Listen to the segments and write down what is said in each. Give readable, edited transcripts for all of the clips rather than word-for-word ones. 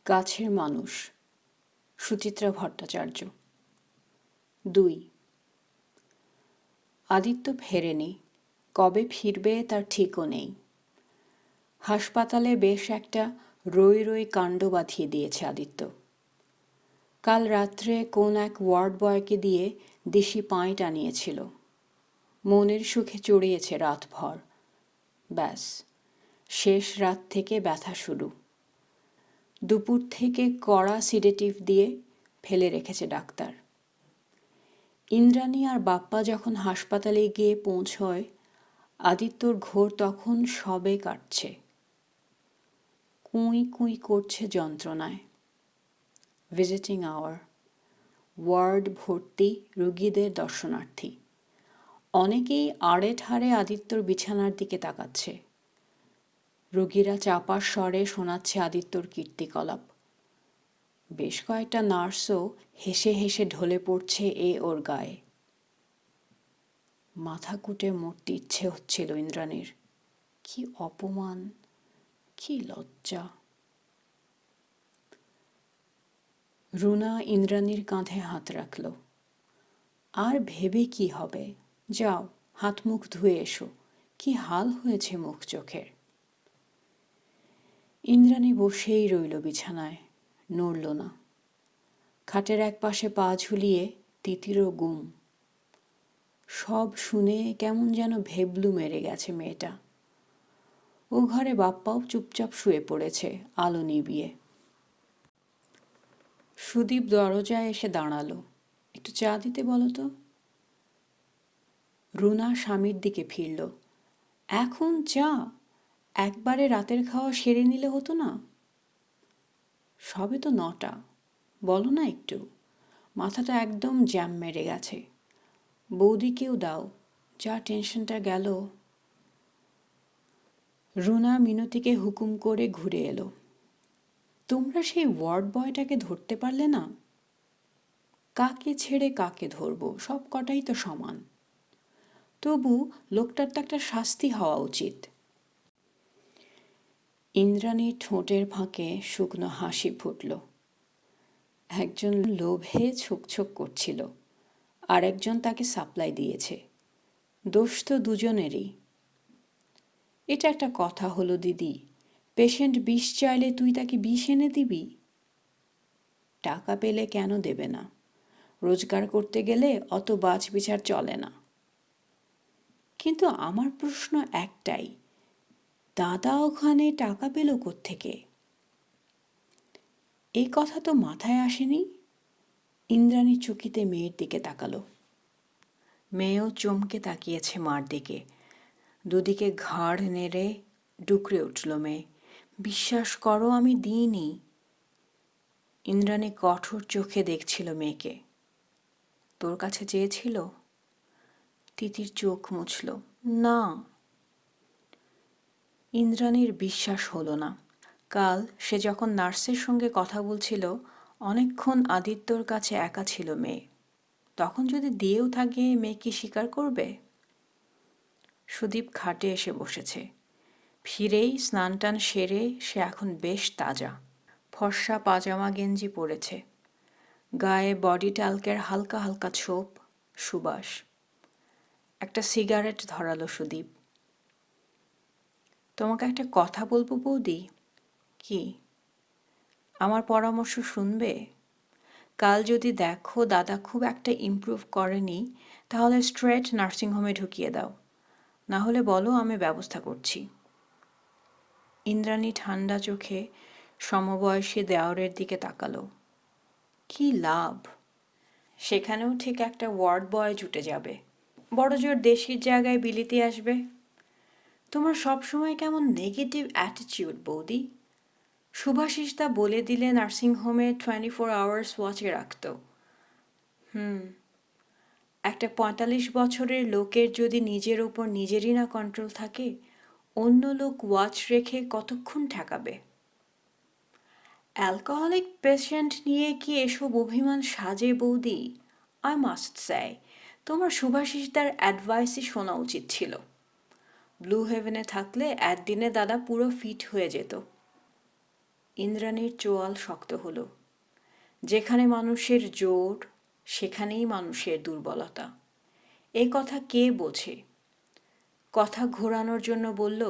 গাছের মানুষ সুচিত্রা ভট্টাচার্য। 2। আদিত্য ফেরেনি, কবে ফিরবে তার ঠিকও নেই। হাসপাতালে বেশ একটা রই রই কাণ্ড বাঁধিয়ে দিয়েছে আদিত্য। কাল রাত্রে কোন এক ওয়ার্ড বয়কে দিয়ে দেশি পাঁইট আনিয়েছিল। মনের সুখে চড়িয়েছে রাতভর। ব্যাস, শেষ রাত থেকে ব্যথা শুরু। দুপুর থেকে কড়া সিডেটিভ দিয়ে ফেলে রেখেছে ডাক্তার। ইন্দ্রাণী আর বাপ্পা যখন হাসপাতালে গিয়ে পৌঁছয়, আদিত্যর ঘোর তখন সবে কাটছে। কুঁই কুঁই করছে যন্ত্রণায়। ভিজিটিং আওয়ার, ওয়ার্ড ভর্তি রুগীদের দর্শনার্থী। অনেকেই আড়ে ঠাড়ে আদিত্যর বিছানার দিকে তাকাচ্ছে। রুগীরা চাপা স্বরে শোনাচ্ছে আদিত্যর কীর্তিকলাপ। বেশ কয়েকটা নার্সও হেসে হেসে ঢলে পড়ছে ওর গায়ে। মাথা কুটে মরতে ইচ্ছে হচ্ছিল ইন্দ্রাণীর। কি অপমান, কি লজ্জা! রুনা ইন্দ্রাণীর কাঁধে হাত রাখল। আর ভেবে কি হবে, যাও হাত মুখ ধুয়ে এসো, কি হাল হয়েছে মুখ চোখের। ইন্দ্রাণী বসেই রইল বিছানায়, নড়ল না। খাটের এক পাশে পা ঝুলিয়ে তিতিরও গুম। সব শুনে কেমন যেন ভেবলু মেরে গেছে মেয়েটা। ও ঘরে বাপ্পাও চুপচাপ শুয়ে পড়েছে আলো নিবিয়ে। সুদীপ দরজায় এসে দাঁড়ালো। একটু চা দিতে বলো তো। রুনা স্বামীর দিকে ফিরল। এখন চা? একবারে রাতের খাওয়া সেরে নিলে হতো না? সবে তো 9টা, বলো না একটু। মাথাটা একদম জ্যাম মেরে গেছে। বৌদিকেও দাও, যা টেনশনটা গেল। রুনা মিনতিকে হুকুম করে ঘুরে এলো। তোমরা সেই ওয়ার্ড বয়টাকে ধরতে পারলে না? কাকে ছেড়ে কাকে ধরবো, সব কটাই তো সমান। তবু লোকটার তো একটা শাস্তি হওয়া উচিত। ইন্দ্রাণীর ঠোঁটের ফাঁকে শুকনো হাসি ফুটল। একজন লোভে ছোকছোক করছিল, আর একজন তাকে সাপ্লাই দিয়েছে। দোষ তো দুজনেরই। এটা একটা কথা হলো দিদি, পেশেন্ট বিষ চাইলে তুই তাকে বিষ এনে দিবি? টাকা পেলে কেন দেবে না? রোজগার করতে গেলে অত বাছ বিচার চলে না। কিন্তু আমার প্রশ্ন একটাই, দাদা ওখানে টাকা পেল কোত্থেকে? এই কথা তো মাথায় আসেনি। ইন্দ্রাণী চকিতে মেয়ের দিকে তাকালো। মেয়েও চমকে তাকিয়েছে মার দিকে। দুদিকে ঘাড় নেড়ে ডুকরে উঠল মেয়ে। বিশ্বাস করো, আমি দিইনি। ইন্দ্রাণী কঠোর চোখে দেখছিল মেয়েকে। তোর কাছে চেয়েছিল? তিতির চোখ মুছল। না। ইন্দ্রাণীর বিশ্বাস হলো না। কাল সে যখন নার্সের সঙ্গে কথা বলছিল, অনেকক্ষণ আদিত্যর কাছে একা ছিল মেয়ে। তখন যদি দিয়েও থাকে, মেয়ে কি স্বীকার করবে? সুদীপ খাটে এসে বসেছে। ফিরেই স্নান টান সেরে সে এখন বেশ তাজা। ফর্সা পাজামা গেঞ্জি পরেছে। গায়ে বডি টালকের হালকা হালকা ছোপ, সুবাস। একটা সিগারেট ধরালো সুদীপ। তোমাকে একটা কথা বলবো বৌদি। কি? আমার পরামর্শ শুনবে? কাল যদি দেখো দাদা খুব একটা ইমপ্রুভ করেনি, তাহলে স্ট্রেট নার্সিংহোমে ঢুকিয়ে দাও। না হলে বলো, আমি ব্যবস্থা করছি। ইন্দ্রাণী ঠান্ডা চোখে সমবয়সী দেওরের দিকে তাকালো। কি লাভ? সেখানেও ঠিক একটা ওয়ার্ড বয় জুটে যাবে। বড় জোর দেশির জায়গায় বিলিতি আসবে। তোমার সবসময় কেমন নেগেটিভ অ্যাটিটিউড বৌদি। শুভাশিসদা বলে দিলে নার্সিংহোমে 24 আওয়ার্স ওয়াচে রাখত। একটা 45 বছরের লোকের যদি নিজের ওপর নিজেরই না কন্ট্রোল থাকে, অন্য লোক ওয়াচ রেখে কতক্ষণ ঠেকাবে? অ্যালকোহলিক পেশেন্ট নিয়ে কি এসব অভিমান সাজে বৌদি? আই মাস্ট সে, তোমার শুভাশিসদার অ্যাডভাইসই শোনা উচিত ছিল। ব্লু হেভেনে থাকলে একদিনে দাদা পুরো ফিট হয়ে যেত। ইন্দ্রাণীর চোয়াল শক্ত হলো। যেখানে মানুষের জোর, সেখানেই মানুষের দুর্বলতা। এই কথা কে বোঝে? কথা ঘোরানোর জন্য বলল,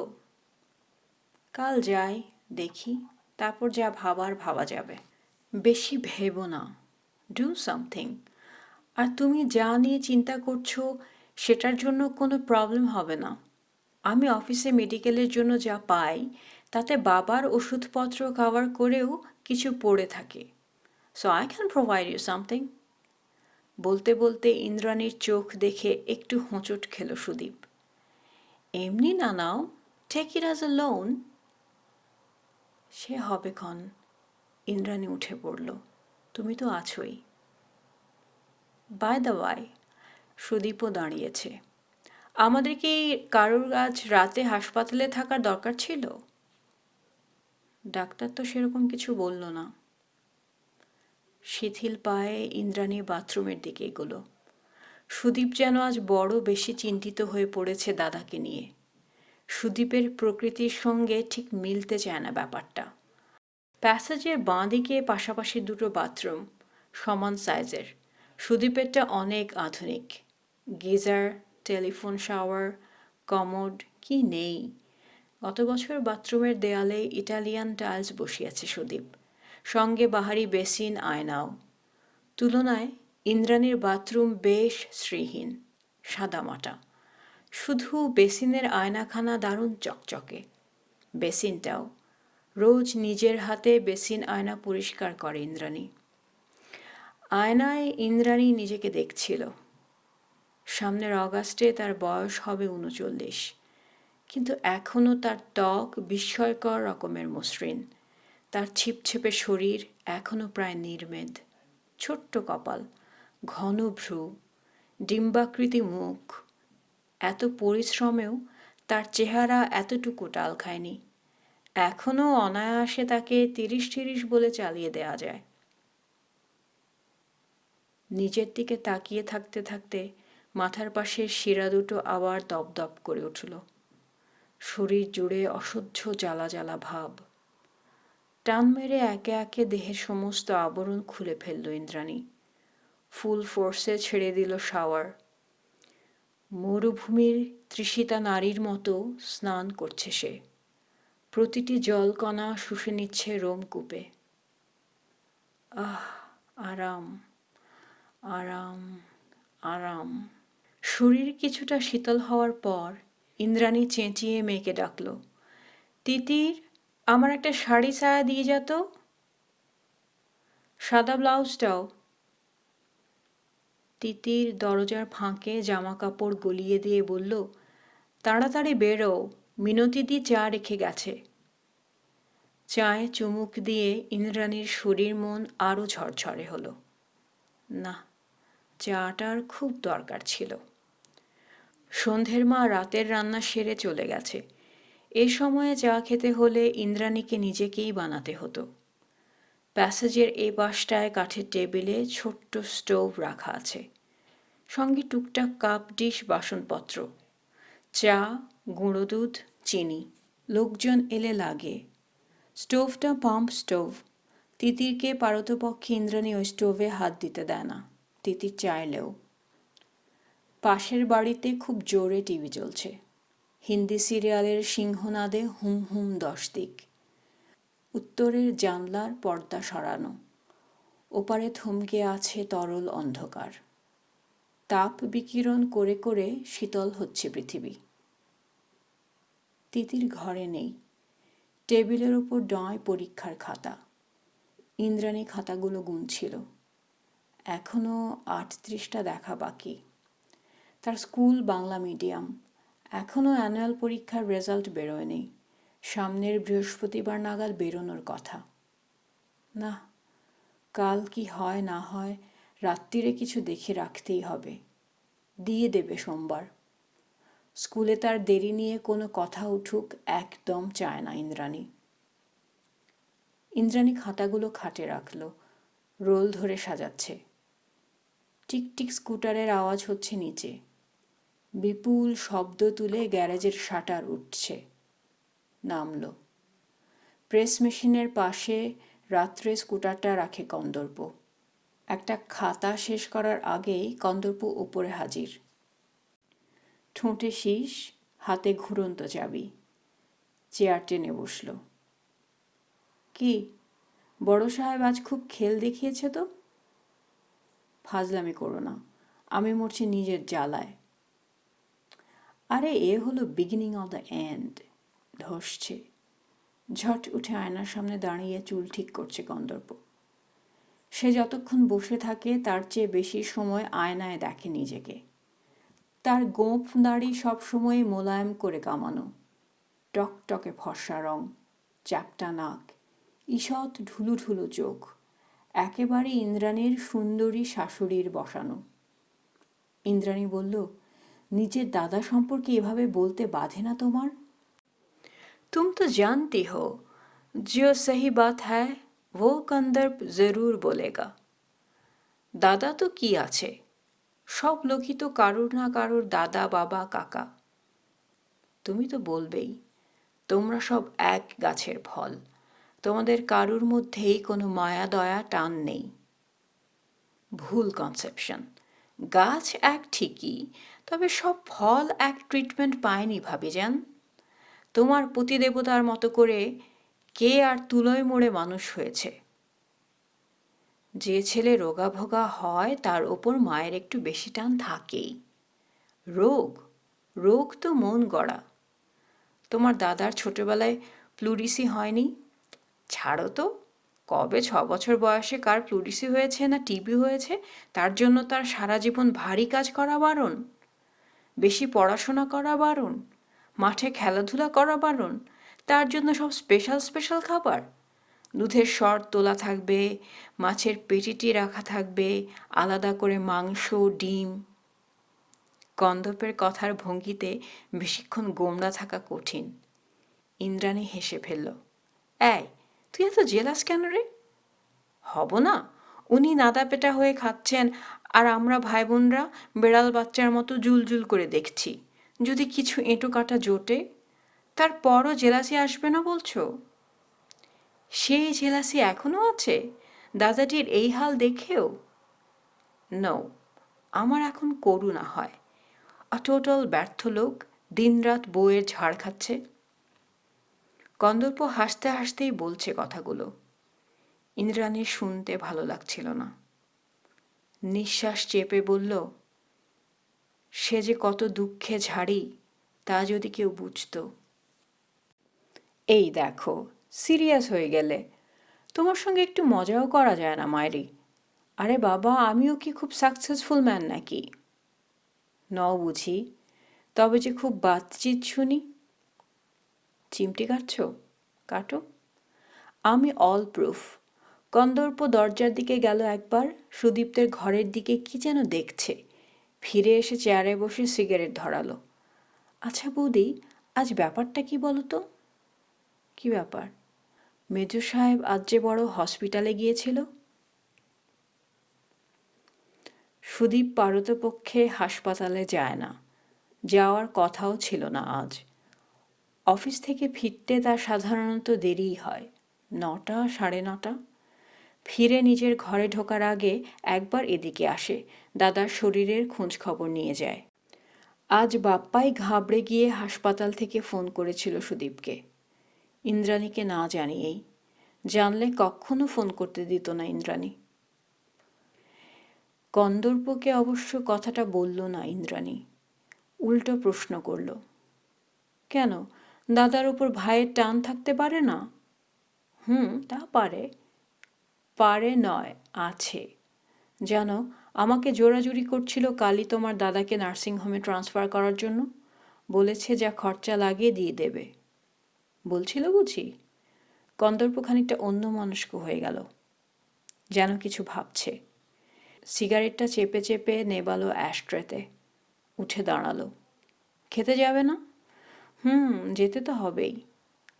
কাল যাই, দেখি, তারপর যা ভাবার ভাবা যাবে। বেশি ভেবো না, ডু সামথিং। আর তুমি যা নিয়ে চিন্তা করছো সেটার জন্য কোনো প্রবলেম হবে না। আমি অফিসে মেডিকেলের জন্য যা পাই তাতে বাবার ওষুধপত্র কভার করেও কিছু পড়ে থাকে। So I can provide you something. বলতে বলতে ইন্দ্রাণীর চোখ দেখে একটু হোঁচট খেল সুদীপ। এমনি না নাও, take it as a loan. সে হবে ক্ষণ। ইন্দ্রাণী উঠে পড়ল। তুমি তো আছোই। বাই দ্য ওয়াই, সুদীপও দাঁড়িয়েছে। আমাদের কি কারোর আজ রাতে হাসপাতালে থাকার দরকার ছিল? ডাক্তার তো সেরকম কিছু বলল না। শিথিল পায়ে ইন্দ্রাণী বাথরুমের দিকে এগোলো। সুদীপ যেন আজ বড় বেশি চিন্তিত হয়ে পড়েছে দাদাকে নিয়ে। সুদীপের প্রকৃতির সঙ্গে ঠিক মিলতে চায় না ব্যাপারটা। প্যাসেজের বাঁ দিকে পাশাপাশি দুটো বাথরুম, সমান সাইজের। সুদীপেরটা অনেক আধুনিক। গিজার, টেলিফোন শাওয়ার, কমোড কি নেই। গত বছর বাথরুমের দেয়ালে ইটালিয়ান টাইলস বসিয়েছে সুদীপ, সঙ্গে বাহারি বেসিন, আয়নাও। তুলনায় ইন্দ্রাণীর বাথরুম বেশ শ্রীহীন, সাদামাটা। শুধু বেসিনের আয়নাখানা দারুণ চকচকে। বেসিনটাও রোজ নিজের হাতে বেসিন আয়না পরিষ্কার করে ইন্দ্রাণী। আয়নায় ইন্দ্রাণী নিজেকে দেখছিল। সামনের অগাস্টে তার বয়স হবে ৩৯, কিন্তু এখনও তার ত্বক বিস্ময়কর রকমের মসৃণ। তার ছিপছিপে শরীর এখনও প্রায় নির্মেদ। ছোট্ট কপাল, ঘন ভ্রু, ডিম্বাকৃতি মুখ। এত পরিশ্রমেও তার চেহারা এতটুকু টাল খায়নি। এখনও অনায়াসে তাকে ৩০-৩০ বলে চালিয়ে দেয়া যায়। নিজের দিকে তাকিয়ে থাকতে থাকতে মাথার পাশের শিরা দুটো আবার দপদপ করে উঠল। শরীর জুড়ে অসহ্য জ্বালা জ্বালা ভাব। টান মেরে একে একে দেহের সমস্ত আবরণ খুলে ফেলল ইন্দ্রাণী। ফুল ফোর্সে ছেড়ে দিল শাওয়ার। মরুভূমির তৃষিতা নারীর মতো স্নান করছে সে। প্রতিটি জলকণা শুষে নিচ্ছে রোমকূপে। আহ, আরাম, আরাম, আরাম। শরীর কিছুটা শীতল হওয়ার পর ইন্দ্রাণী চেঁচিয়ে মেয়েকে ডাকল, তিতির, আমার একটা শাড়ি সায়া দিয়ে যেত। সাদা ব্লাউজটাও। তিতির দরজার ফাঁকে জামা কাপড় গলিয়ে দিয়ে বলল, তাড়াতাড়ি বেরো, মিনতিদি চা রেখে গেছে। চায়ে চুমুক দিয়ে ইন্দ্রাণীর শরীর মন আরও ঝরঝরে হলো। না, চাটার খুব দরকার ছিল। সন্ধ্যের মা রাতের রান্না সেরে চলে গেছে। এ সময়ে চা খেতে হলে ইন্দ্রাণীকে নিজেকেই বানাতে হতো। প্যাসেজের এ পাশটায় কাঠের টেবিলে ছোট্ট স্টোভ রাখা আছে, সঙ্গে টুকটাক কাপ ডিশ বাসনপত্র, চা, গুঁড়ো দুধ, চিনি। লোকজন এলে লাগে। স্টোভটা পাম্প স্টোভ। তিতিরকে পারতপক্ষে ইন্দ্রাণী ওই স্টোভে হাত দিতে দেয় না, তিতির চাইলেও। পাশের বাড়িতে খুব জোরে টিভি চলছে। হিন্দি সিরিয়ালের সিংহনাদে হুম হুম 10 দিক। উত্তরের জানলার পর্দা সরানো। ওপারে থমকে আছে তরল অন্ধকার। তাপ বিকিরণ করে করে শীতল হচ্ছে পৃথিবী। তিতির ঘরে নেই। টেবিলের ওপর ডয় পরীক্ষার খাতা। ইন্দ্রাণী খাতাগুলো গুনছিল। এখনও ৩৮টা দেখা বাকি। তার স্কুল বাংলা মিডিয়াম। এখনও অ্যানুয়াল পরীক্ষার রেজাল্ট বেরোয়নি। সামনের বৃহস্পতিবার নাগাদ বেরোনোর কথা। না, কাল কি হয় না হয় রাত্রিরে কিছু দেখে রাখতেই হবে। দিয়ে দেবে সোমবার। স্কুলে তার দেরি নিয়ে কোনো কথা উঠুক একদম চায় না ইন্দ্রাণী। ইন্দ্রাণী খাতাগুলো খাটে রাখল, রোল ধরে সাজাচ্ছে। টিকটিক স্কুটারের আওয়াজ হচ্ছে নিচে। বিপুল শব্দ তুলে গ্যারেজের শাটার উঠছে। নামল। প্রেস মেশিনের পাশে রাত্রে স্কুটারটা রাখে কন্দর্প। একটা খাতা শেষ করার আগেই কন্দর্প উপরে হাজির, ঠোঁটে শীষ, হাতে ঘুরন্ত চাবি। চেয়ার টেনে বসল। কি, বড় সাহেব আজ খুব খেল দেখিয়েছে তো? ফাজলামি করো না, আমি মরছি নিজের জ্বালায়। আরে এ হলো বিগিনিং অফ দ্য এন্ড। ধসছে। ঝট উঠে আয়নার সামনে দাঁড়িয়ে চুল ঠিক করছে কন্দর্প। সে যতক্ষণ বসে থাকে তার চেয়ে বেশি সময় আয়নায় দেখে নিজেকে। তার গোঁফ দাড়ি সবসময় মোলায়েম করে কামানো, টকটকে ফর্সা রং, চ্যাপ্টা নাক, ঈষৎ ঢুলু ঢুলু চোখ, একেবারে ইন্দ্রাণীর সুন্দরী শাশুড়ির বসানো। ইন্দ্রাণী বলল, নিজের দাদা সম্পর্কে এভাবে বলতে বাধে না তোমার? तुम तो जानती हो जो सही बात है वो कंदर्प जरूर बोलेगा। দাদা তো কি আছে, সব লোকই তো কারুর না কারুর দাদা, বাবা, কাকা। তুমি তো বলবেই, তোমরা সব এক গাছের ফল, তোমাদের কারুর মধ্যেই কোনো মায়া দয়া টান নেই। ভুল কনসেপশন। গাছ এক ঠিকই, তবে সব ফল এক ট্রিটমেন্ট পায়নি ভাবিজান। তোমার পতিদেবতার মতো করে কে আর তুলোয় মোড়ে মানুষ হয়েছে? যে ছেলে রোগাভোগা হয় তার ওপর মায়ের একটু বেশি টান থাকেই। রোগ, রোগ তো মন গড়া। তোমার দাদার ছোটবেলায় প্লুরিসি হয়নি? ছাড়ো তো, কবে 6 বছর বয়সে কার প্লুরিসি হয়েছে না টিবি হয়েছে তার জন্য তার সারা জীবন ভারী কাজ করা বারণ, বেশি পড়াশোনা করা বারণ, মাঠে খেলাধুলা করা বারণ, তার জন্য সব স্পেশাল স্পেশাল খাবার, দুধের সর তোলা থাকবে, মাছের পেটিটি রাখা থাকবে, আলাদা করে মাংস, ডিম। কন্দর্পের কথার ভঙ্গিতে বেশিক্ষণ গোমড়া থাকা কঠিন। ইন্দ্রাণী হেসে ফেলল। এই, তুই এত জেলাস কেন রে? হব না, উনি নাদাপেটা হয়ে খাচ্ছেন আর আমরা ভাই বোনরা বেড়াল বাচ্চার মতো জুলজুল করে দেখছি। যদি কিছু এঁটো কাটা জোটে, তারপরও জেলাসি আসবে না বলছো? সেই জেলাসি এখনো আছে দাদাটির এই হাল দেখেও? নো, আমার এখন করুণা হয়। টোটাল ব্যর্থ লোক, দিনরাত বউয়ের ঝাড় খাচ্ছে। কন্দর্প হাসতে হাসতেই বলছে কথাগুলো। ইন্দ্রাণীর শুনতে ভালো লাগছিল না। নিঃশ্বাস চেপে বলল, সে যে কত দুঃখে ঝাড়ি তা যদি কেউ বুঝত। এই দেখো, সিরিয়াস হয়ে গেলে। তোমার সঙ্গে একটু মজাও করা যায় না মায়েরি? আরে বাবা, আমিও কি খুব সাকসেসফুল ম্যান নাকি? নও বুঝি, তবে যে খুব বাতচিত শুনি। চিমটি কাটছ? কাটো। আমি অল প্রুফ। কন্দর্প দরজার দিকে গেল একবার, সুদীপ্তের ঘরের দিকে কি যেন দেখছে। ফিরে এসে চেয়ারে বসে সিগারেট ধরালো। আচ্ছা বৌদি, আজ ব্যাপারটা কি বলো তো? কি ব্যাপার? মেজো সাহেব আজ যে বড় হসপিটালে গিয়েছিল। সুদীপ পারতপক্ষে হাসপাতালে যায় না, যাওয়ার কথাও ছিল না আজ। অফিস থেকে ফিরতে তার সাধারণত দেরিই হয়, 9টা, 9:30। ফিরে নিজের ঘরে ঢোকার আগে একবার এদিকে আসে, দাদার শরীরের খোঁজ খবর নিয়ে যায়। আজ বাপ্পাই ঘাবড়ে গিয়ে হাসপাতাল থেকে ফোন করেছিল সুদীপকে, ইন্দ্রাণীকে না জানিয়েই। জানলে কখনো ফোন করতে দিত না ইন্দ্রাণী। কন্দর্পকে অবশ্য কথাটা বলল না ইন্দ্রাণী, উল্টো প্রশ্ন করল, কেন, দাদার ওপর ভাইয়ের টান থাকতে পারে না? তা পারে। পারে নয়, আছে। জানো, আমাকে জোরাজুরি করছিল কালই তোমার দাদাকে নার্সিংহোমে ট্রান্সফার করার জন্য। বলেছে যা খরচা লাগিয়ে দিয়ে দেবে। বলছিল বুঝি? কন্দর্প খানিকটা অন্যমনস্ক হয়ে গেল, যেন কিছু ভাবছে। সিগারেটটা চেপে চেপে নেবালো অ্যাশট্রেতে। উঠে দাঁড়ালো। খেতে যাবে না? যেতে তো হবেই।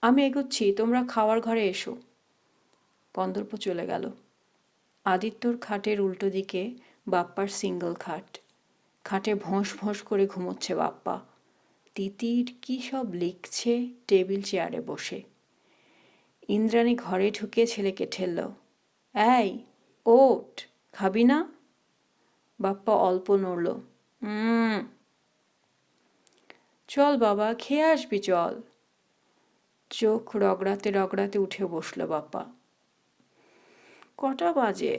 আমি এগোচ্ছি, তোমরা খাওয়ার ঘরে এসো। কন্দর্প চলে গেল। আদিত্যর খাটের উল্টো দিকে বাপ্পার সিঙ্গল খাট। খাটে ভোঁস ভোঁস করে ঘুমোচ্ছে বাপ্পা। তিতির কী সব লিখছে টেবিল চেয়ারে বসে। ইন্দ্রাণী ঘরে ঢুকে ছেলেকে ঠেলল। এই, ওঠ, খাবি না? বাপ্পা অল্প নড়ল। চল বাবা, খেয়ে আসবি, চল। চোখ রগড়াতে রগড়াতে উঠে বসল বাপ্পা। কটা বাজে?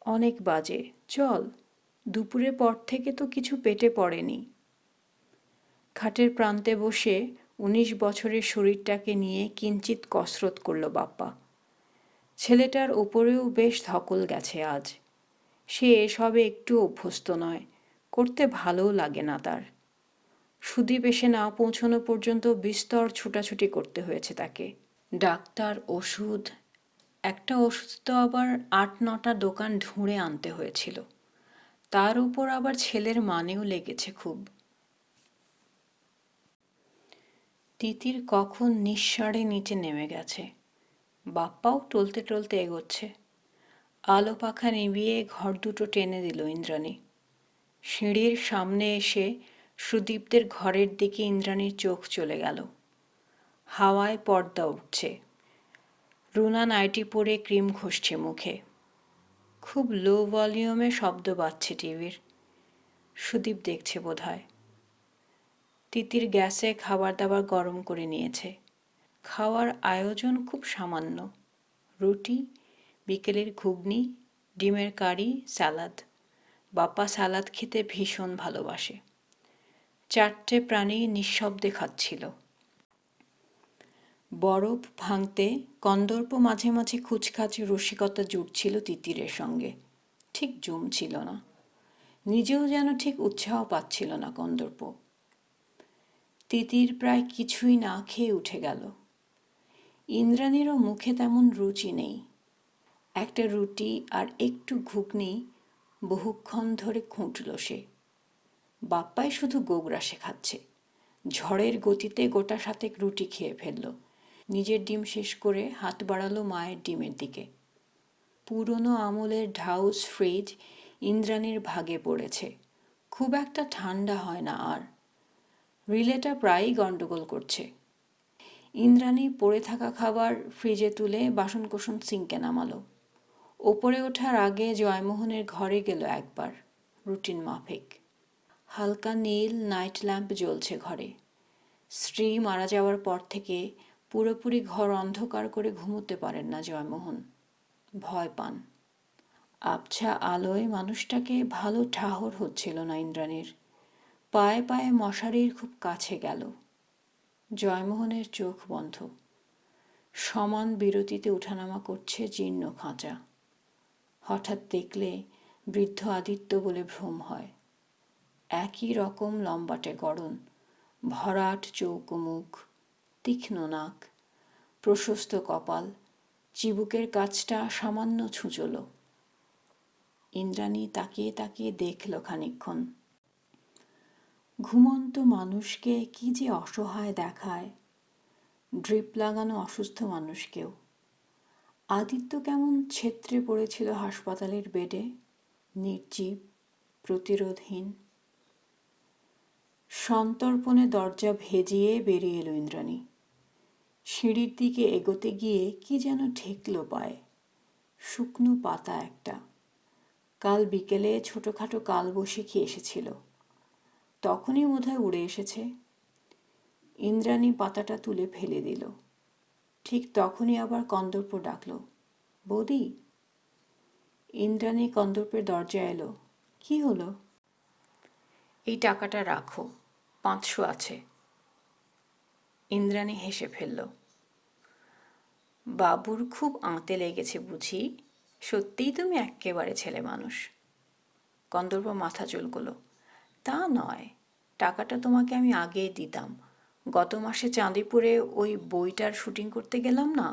অনেক বাজে, চল। দুপুরের পর থেকে তো কিছু পেটে পড়েনি। খাটের প্রান্তে বসে 19 বছরের শরীরটাকে নিয়ে কিঞ্চিত কসরত করল বাপ্পা। ছেলেটার ওপরেও বেশ ধকল গেছে আজ। সে এসবে একটু অভ্যস্ত নয়, করতে ভালোও লাগে না তার। সুদীপ এসে না পৌঁছানো পর্যন্ত বিস্তর ছুটাছুটি করতে হয়েছে তাকে। ডাক্তার, ওষুধ, একটা ওষুধ তো আবার 8-9টা দোকান ঢুঁড়ে আনতে হয়েছিল। তার উপর আবার ছেলের মানেও লেগেছে খুব। তিতির কখন নিঃস্বারে নিচে নেমে গেছে। বাপ্পাও টলতে টলতে এগোচ্ছে। আলো পাখা নিভিয়ে ঘর দুটো টেনে দিল ইন্দ্রাণী। সিঁড়ির সামনে এসে সুদীপদের ঘরের দিকে ইন্দ্রাণীর চোখ চলে গেল। হাওয়ায় পর্দা উঠছে। রুনা নাইটি পরে ক্রিম ঘষছে মুখে। খুব লো ভলিউমে শব্দ বাজছে টিভির। সুদীপ দেখছে বোধহয়। তিতির গ্যাসে খাবার দাবার গরম করে নিয়েছে। খাওয়ার আয়োজন খুব সামান্য। রুটি, বিকেলের ঘুগনি, ডিমের কারি, স্যালাদ। বাপ্পা স্যালাদ খেতে ভীষণ ভালোবাসে। 4টে প্রাণী নিঃশব্দে খাচ্ছিল। বরফ ভাঙতে কন্দর্প মাঝে মাঝে খুচখাচ রসিকতা জুটছিল তিতিরের সঙ্গে। ঠিক জমছিল না। নিজেও যেন ঠিক উৎসাহ পাচ্ছিল না কন্দর্প। তিতির প্রায় কিছুই না খেয়ে উঠে গেল। ইন্দ্রাণীরও মুখে তেমন রুচি নেই। একটা রুটি আর একটু ঘুগনি বহুক্ষণ ধরে খুঁটল সে। বাপ্পাই শুধু গোগ্রাসে খাচ্ছে। ঝড়ের গতিতে গোটা 7 রুটি খেয়ে ফেলল। নিজের ডিম শেষ করে হাত বাড়ালো মায়ের ডিমের দিকে। পুরনো আমলের ঢাউস ফ্রিজ ইন্দ্রাণীর ভাগে পড়েছে। খুব একটা ঠান্ডা হয় না আর। রিলেটা প্রায়ই গন্ডগোল করছে। ইন্দ্রাণী পড়ে থাকা খাবার ফ্রিজে তুলে বাসনকোসন সিঙ্কে নামালো। ওপরে ওঠার আগে জয়মোহনের ঘরে গেল একবার, রুটিন মাফিক। হালকা নীল নাইট ল্যাম্প জ্বলছে ঘরে। স্ত্রী মারা যাওয়ার পর থেকে পুরোপুরি ঘর অন্ধকার করে ঘুমোতে পারেন না জয়মোহন। ভয় পান। আবছা আলোয় মানুষটাকে ভালো ঠাহর হচ্ছিল না ইন্দ্রাণীর। পায়ে পায়ে মশারির খুব কাছে গেল। জয়মোহনের চোখ বন্ধ। সমান বিরতিতে উঠানামা করছে জীর্ণ খাঁচা। হঠাৎ দেখলে বৃদ্ধ আদিত্য বলে ভ্রম হয়। একই রকম লম্বাটে গড়ন, ভরাট চৌকো মুখ, তীক্ষ্ণ নাক, প্রশস্ত কপাল, চিবুকের কাছটা সামান্য ছুঁচল। ইন্দ্রাণী তাকিয়ে তাকিয়ে দেখল খানিকক্ষণ। ঘুমন্ত মানুষকে কি যে অসহায় দেখায়। ড্রিপ লাগানো অসুস্থ মানুষকেও। আদিত্য কেমন ছেত্রে পড়েছিল হাসপাতালের বেডে, নির্জীব, প্রতিরোধহীন। সন্তর্পণে দরজা ভেজিয়ে বেরিয়ে এলো ইন্দ্রাণী। সিঁড়ির দিকে এগোতে গিয়ে কি যেন ঠেকল পায়ে। শুকনো পাতা একটা। কাল বিকেলে ছোটোখাটো কালবৈশাখী এসেছিল। তখনই বোধহয় উড়ে এসেছে। ইন্দ্রাণী পাতাটা তুলে ফেলে দিল। ঠিক তখনই আবার কন্দর্প ডাকল, বৌদি। ইন্দ্রাণী কন্দর্পের দরজায় এলো। কি হলো? এই টাকাটা রাখো, 500 আছে। ইন্দ্রাণী হেসে ফেলল। বাবুর খুব আঁতে লেগেছে বুঝি? সত্যিই তুমি এক্কেবারে ছেলে মানুষ। কন্দর্প মাথা চুলকোল। তা নয়, টাকাটা তোমাকে আমি আগেই দিতাম। গত মাসে চাঁদিপুরে ওই বইটার শুটিং করতে গেলাম না,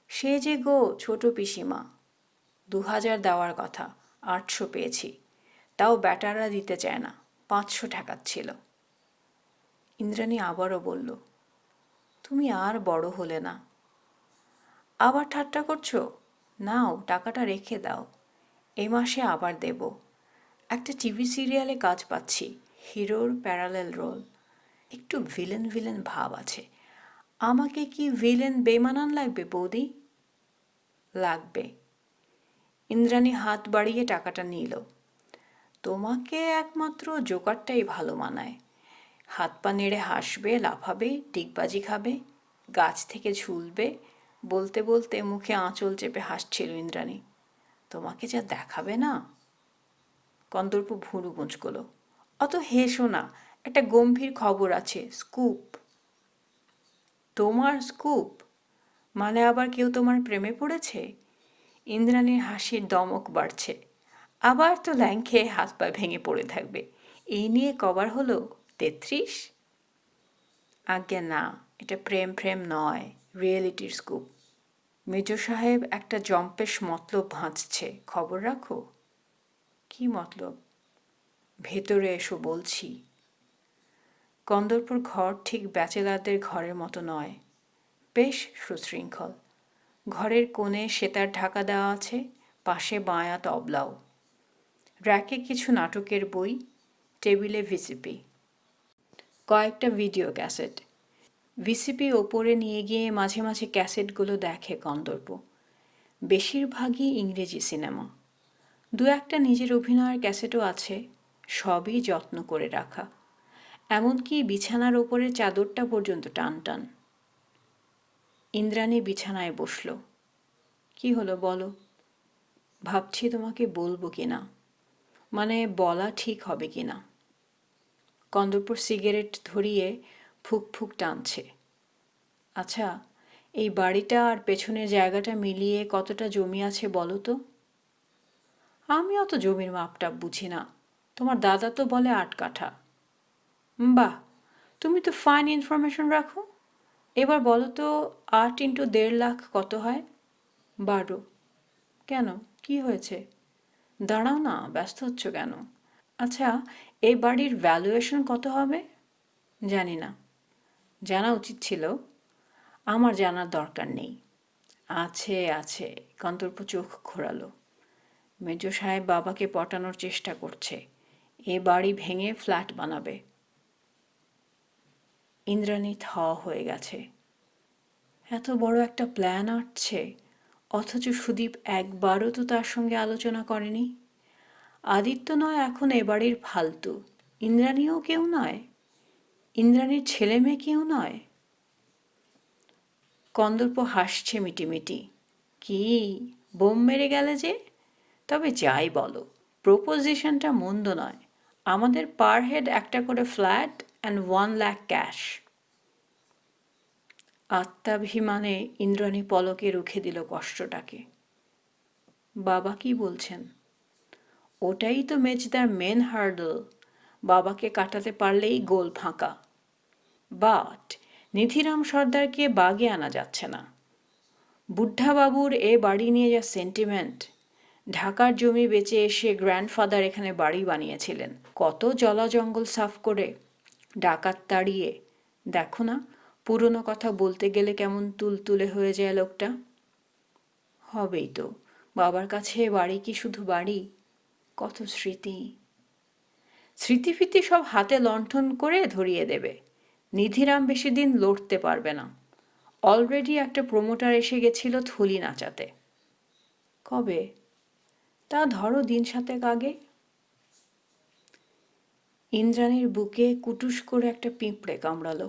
সে যে গো ছোট পিসিমা। 2000 দেওয়ার কথা, 800 পেয়েছি। তাও ব্যাটাররা দিতে চায় না, 500 ঠেকাচ্ছিল। ইন্দ্রাণী আবারও বলল, তুমি আর বড় হলে না। আবার ঠাট্টা করছো? নাও, টাকাটা রেখে দাও। এই মাসে আবার দেব। একটা টিভি সিরিয়ালে কাজ পাচ্ছি, হিরোর প্যারালেল রোল। একটু ভিলেন ভিলেন ভাব আছে। আমাকে কি ভিলেন বেমানান লাগবে বৌদি? লাগবে। ইন্দ্রাণী হাত বাড়িয়ে টাকাটা নিল। তোমাকে একমাত্র জোকারটাই ভালো মানায়। হাত পা নেড়ে হাসবে, লাফাবে, ডিগবাজি খাবে, গাছ থেকে ঝুলবে। বলতে বলতে মুখে আঁচল চেপে হাসছিল ইন্দ্রাণী। তোমাকে যা দেখাবে না। কন্দর্প ভুরু কুঁচকল। অত হেসো না, একটা গম্ভীর খবর আছে, স্কুপ। তোমার স্কুপ? মানে আবার কেউ তোমার প্রেমে পড়েছে? ইন্দ্রাণীর হাসির দমক বাড়ছে। আবার তো ল্যাং খেয়ে হাত পা ভেঙে পড়ে থাকবে। এই নিয়ে কবার হলো? 33? আজ্ঞে না, এটা প্রেম প্রেম নয়, রিয়েলিটির স্কুপ। মেজর সাহেব একটা জম্পেশ মতলব ভাঁজছে, খবর রাখো। কি মতলব? ভেতরে এসো বলছি। কন্দর্পর ঘর ঠিক ব্যাচেলারদের ঘরের মতো নয়, বেশ সুশৃঙ্খল। ঘরের কোণে সেতার ঢাকা দেওয়া আছে, পাশে বাঁয়া তবলাও। র্যাকে কিছু নাটকের বই, টেবিলে ভিসিপি, কয়েকটা ভিডিও ক্যাসেট। ভিসিপি ওপরে নিয়ে গিয়ে মাঝে মাঝে ক্যাসেটগুলো দেখে কন্দর্প। বেশিরভাগই ইংরেজি সিনেমা। দু একটা নিজের অভিনয়ের ক্যাসেটও আছে, সবই যত্ন করে রাখা। এমনকি বিছানার ওপরের চাদরটা পর্যন্ত টান টান। ইন্দ্রাণী বিছানায় বসল। কি হলো বলো? ভাবছি তোমাকে বলবো কি না, মানে বলা ঠিক হবে কি না। কন্দর্প সিগারেট ধরিয়ে ফুক ফুক টানছে। আচ্ছা, এই বাড়িটা আর পেছনের জায়গাটা মিলিয়ে কতটা জমি আছে বলো তো? আমি অত জমির মাপটা বুঝি না, তোমার দাদা তো বলে 8 কাঠা। বাহ, তুমি তো ফাইন ইনফরমেশন রাখো। এবার বলো তো 8 × 1.5 লাখ কত হয়? 12। কেন, কি হয়েছে? দাঁড়াও না, ব্যস্ত হচ্ছ কেন? আচ্ছা, এই বাড়ির ভ্যালুয়েশন কত হবে? জানি না। জানা উচিত ছিল। আমার জানার দরকার নেই। আছে আছে, কন্দর্প চোখ ঘোরালো। মেজো সাহেব বাবাকে পটানোর চেষ্টা করছে, এ বাড়ি ভেঙে ফ্ল্যাট বানাবে। ইন্দ্রাণী থ হয়ে গেছে। এত বড় একটা প্ল্যান আঁটছে, অথচ সুদীপ একবারও তো তার সঙ্গে আলোচনা করেনি। আদিত্য নয় এখন এ বাড়ির ফালতু, ইন্দ্রাণীও কেউ নয়, ইন্দ্রাণীর ছেলে মেয়ে কেউ নয়। কন্দর্প হাসছে মিটিমিটি। কি, বোম মেরে গেলে যে? তবে যাই বলো, প্রপোজিশনটা মন্দ নয়। আমাদের পার হেড একটা করে ফ্ল্যাট অ্যান্ড 1 লাখ ক্যাশ। আত্মাভিমানে ইন্দ্রাণী পলকে রুখে দিল কষ্টটাকে। বাবা কি বলছেন? ওটাই তো মেজদার মেন হার্ডল। বাবাকে কাটাতে পারলেই গোল ফাঁকা। বাট নিধিরাম সর্দারকে বাগে আনা যাচ্ছে না। বুদ্ধা-বাবুর এ বাড়ি নিয়ে যা সেন্টিমেন্ট। ঢাকার জমি বেচে এসে গ্র্যান্ডফাদার এখানে বাড়ি বানিয়েছিলেন, কত জলা জঙ্গল সাফ করে, ডাকাত তাড়িয়ে। দেখো না, পুরনো কথা বলতে গেলে কেমন তুলতুলে হয়ে যায় লোকটা। হবেই তো, বাবার কাছে বাড়ি কি শুধু বাড়ি, কত স্মৃতি। স্মৃতিফিতি সব হাতে লণ্ঠন করে ধরিয়ে দেবে। নিধিরাম বেশি দিন লড়তে পারবে না। অলরেডি একটা প্রমোটার এসে গেছিল থলি নাচাতে। কবে? তা ধরো দিন 7 আগে। ইন্দ্রাণীর বুকে কুটুস করে একটা পিঁপড়ে কামড়ালো।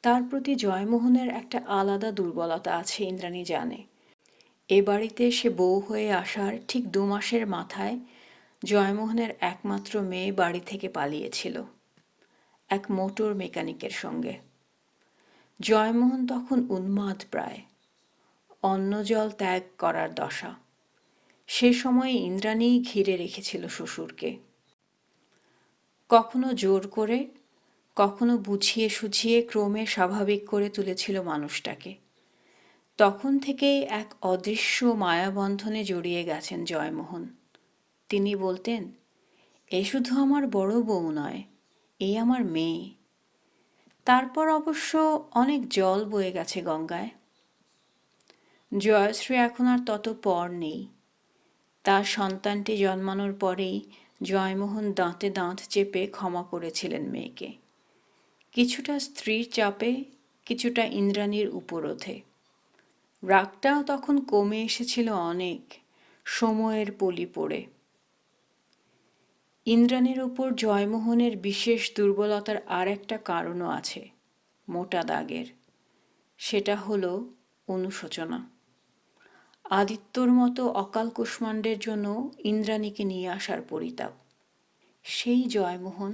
তার প্রতি জয়মোহনের একটা আলাদা দুর্বলতা আছে ইন্দ্রাণী জানে। এ বাড়িতে সে বউ হয়ে আসার ঠিক 2 মাসের মাথায় জয়মোহনের একমাত্র মেয়ে বাড়ি থেকে পালিয়েছিল, এক মোটর মেকানিকের সঙ্গে। জয়মোহন তখন উন্মাদ প্রায়, অন্ন জল ত্যাগ করার দশা। সে সময় ইন্দ্রাণী ঘিরে রেখেছিল শ্বশুরকে। কখনো জোর করে, কখনো বুঝিয়ে সুঝিয়ে ক্রমে স্বাভাবিক করে তুলেছিল মানুষটাকে। তখন থেকেই এক অদৃশ্য মায়াবন্ধনে জড়িয়ে গেছেন জয়মোহন। তিনি বলতেন, এ শুধু আমার বড় বউ নয়, এই আমার মেয়ে। তারপর অবশ্য অনেক জল বয়ে গেছে গঙ্গায়। জয়শ্রী এখন আর তত পর নেই। তার সন্তানটি জন্মানোর পরেই জয়মোহন দাঁতে দাঁত চেপে ক্ষমা করেছিলেন মেয়েকে। কিছুটা স্ত্রীর চাপে, কিছুটা ইন্দ্রাণীর উপরোধে। রাগটাও তখন কমে এসেছিল অনেক, সময়ের পলি পড়ে। ইন্দ্রাণীর উপর জয়মোহনের বিশেষ দুর্বলতার আর একটা কারণও আছে, মোটা দাগের। সেটা হলো অনুশোচনা। আদিত্যর মতো অকাল কুষ্মাণ্ডের জন্য ইন্দ্রাণীকে নিয়ে আসার পরিতাপ। সেই জয়মোহন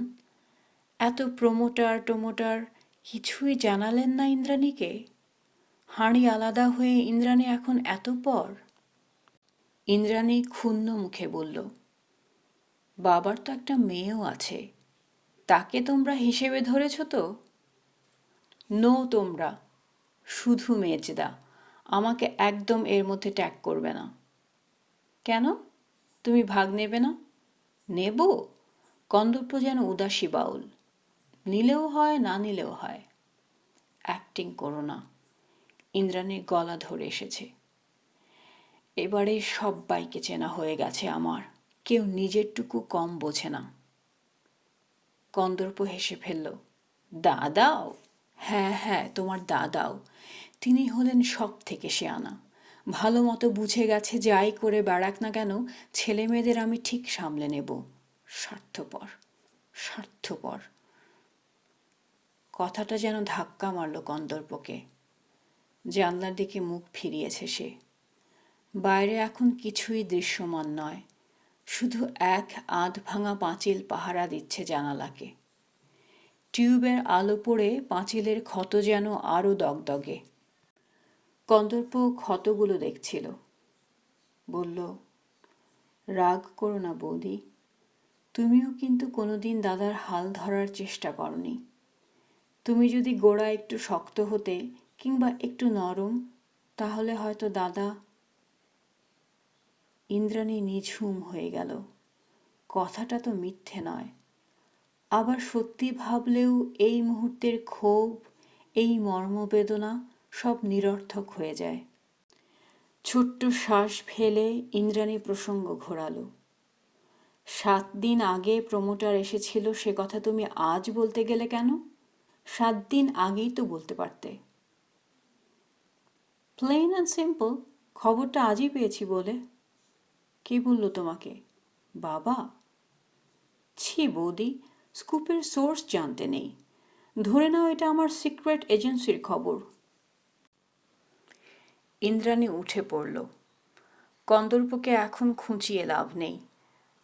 এত প্রমোটার কিছুই জানালেন না ইন্দ্রাণীকে। হাঁড়ি আলাদা হয়ে ইন্দ্রাণী এখন এত পর। ইন্দ্রাণী ক্ষুণ্ণ মুখে বলল, বাবার তো একটা মেয়েও আছে, তাকে তোমরা হিসেবে ধরেছ তো? নো, তোমরা শুধু মেজদা আমাকে একদম এর মধ্যে ট্যাগ করবে না। কেন? তুমি ভাগ নেবে না? নেব? কন্দর্প যেন উদাসী বাউল। নিলেও হয়, না নিলেও হয়। অ্যাক্টিং করো না। ইন্দ্রাণীর গলা ধরে এসেছে। এবারে সব্বাইকে চেনা হয়ে গেছে আমার, কেউ নিজেরটুকু কম বোঝে না। কন্দর্প হেসে ফেলল, দাদাও? হ্যাঁ হ্যাঁ, তোমার দাদাও। তিনি হলেন সব থেকে শেয়ানা। ভালো মতো বুঝে গেছে যাই করে বেড়াক না কেন, ছেলে মেয়েদের আমি ঠিক সামলে নেব। স্বার্থপর, স্বার্থপর। কথাটা যেন ধাক্কা মারল কন্দর্পকে। জানলার দিকে মুখ ফিরিয়েছে সে। বাইরে এখন কিছুই দৃশ্যমান নয়, শুধু এক আধ ভাঙা পাঁচিল পাহারা দিচ্ছে জানালাকে। টিউবের আলো পড়ে পাঁচিলের ক্ষত যেন আরও দগদগে। কন্দর্প ক্ষতগুলো দেখছিল। বলল, রাগ করো না বৌদি, তুমিও কিন্তু কোনোদিন দাদার হাল ধরার চেষ্টা করনি। তুমি যদি গোড়া একটু শক্ত হতে কিংবা একটু নরম, তাহলে হয়তো দাদা। ইন্দ্রাণী নিঝুম হয়ে গেল। কথাটা তো মিথ্যে নয়। আবার সত্যি ভাবলেও এই মুহূর্তের ক্ষোভ, এই মর্মবেদনা সব নিরর্থক হয়ে যায়। ছোট্ট শ্বাস ফেলে ইন্দ্রাণী প্রসঙ্গ ঘোরালো। 7 দিন আগে প্রমোটার এসেছিল, সে কথা তুমি আজ বলতে গেলে কেন? 7 দিন আগেই তো বলতে পারতে। প্লেন অ্যান্ড সিম্পল, খবরটা আজই পেয়েছি বলে। কে বলল তোমাকে? বাবা। ছি বৌদি, স্কুপের সোর্স জানতে নেই। ধরে নাও এটা আমার সিক্রেট এজেন্সির খবর। ইন্দ্রাণী উঠে পড়ল। কন্দর্পকে এখন খুঁচিয়ে লাভ নেই।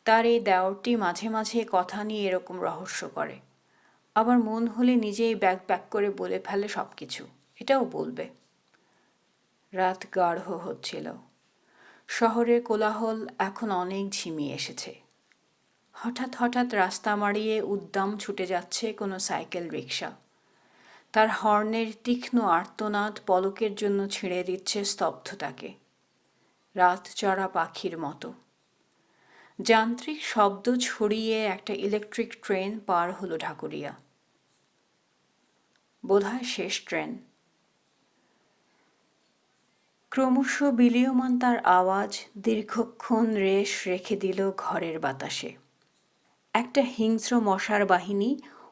তার এই দেওরটি মাঝে মাঝে কথা নিয়ে এরকম রহস্য করে, আবার মন হলে নিজেই ব্যাক করে বলে ফেলে সব কিছু। এটাও বলবে। রাত গাঢ় হচ্ছিল। শহরের কোলাহল এখন অনেক ঝিমিয়ে এসেছে। হঠাৎ হঠাৎ রাস্তা মাড়িয়ে উদ্দাম ছুটে যাচ্ছে কোনো সাইকেল রিকশা। তার হর্নের তীক্ষ্ণ আর্তনাদ পলকের জন্য ছিঁড়ে দিচ্ছে স্তব্ধতাকে, রাত চড়া পাখির মতো। যান্ত্রিক শব্দ ছড়িয়ে একটা ইলেকট্রিক ট্রেন পার হলো ঢাকুরিয়া। বোধহয় শেষ ট্রেন। ক্রমশ বিলীয়মান তার আওয়াজ দীর্ঘক্ষণ রেশ রেখে দিল ঘরের বাতাসে। একটা হিংস্র মশার বাহিনী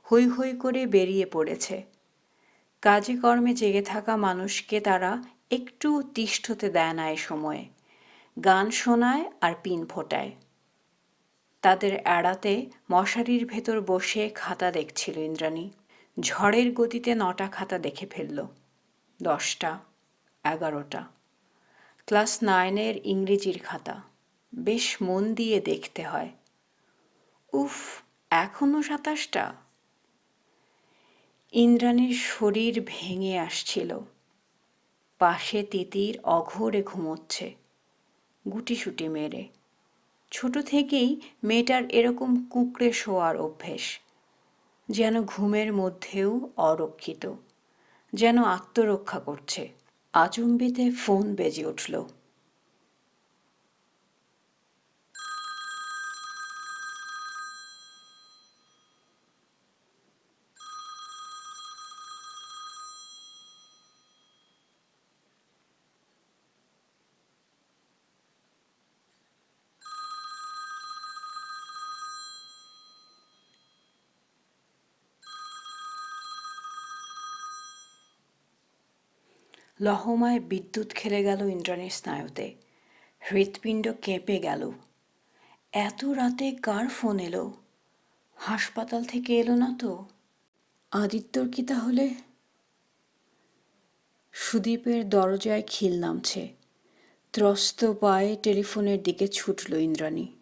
হৈ হৈ করে বেরিয়ে পড়েছে। কাজে কর্মে জেগে থাকা মানুষকে তারা একটু তিষ্ঠতে দেয় না এ সময়ে। গান শোনায় আর পিন ফোটায়। তাদের এড়াতে মশারির ভেতর বসে খাতা দেখছিল ইন্দ্রাণী। ঝড়ের গতিতে 9টা খাতা দেখে ফেলল। 10টা, 11টা। ক্লাস 9-এর ইংরেজির খাতা। বেশ মন দিয়ে দেখতে হয়। উফ, এখনো 27টা। ইন্দ্রাণীর শরীর ভেঙে আসছিল। পাশে তিতির অঘোরে ঘুমোচ্ছে, গুটিসুটি মেরে। ছোট থেকেই মেয়েটার এরকম কুঁকড়ে শোয়ার অভ্যেস, যেন ঘুমের মধ্যেও অরক্ষিত, যেন আত্মরক্ষা করছে। আচম্বিতে ফোন বেজে উঠল। লহমায় বিদ্যুৎ খেলে গেল ইন্দ্রাণীর স্নায়ুতে। হৃৎপিণ্ড কেঁপে গেল। এত রাতে কার ফোন এলো? হাসপাতাল থেকে এলো না তো? আদিত্যর কি তাহলে? সুদীপের দরজায় খিল নামছে। ত্রস্ত পায়ে টেলিফোনের দিকে ছুটল ইন্দ্রাণী।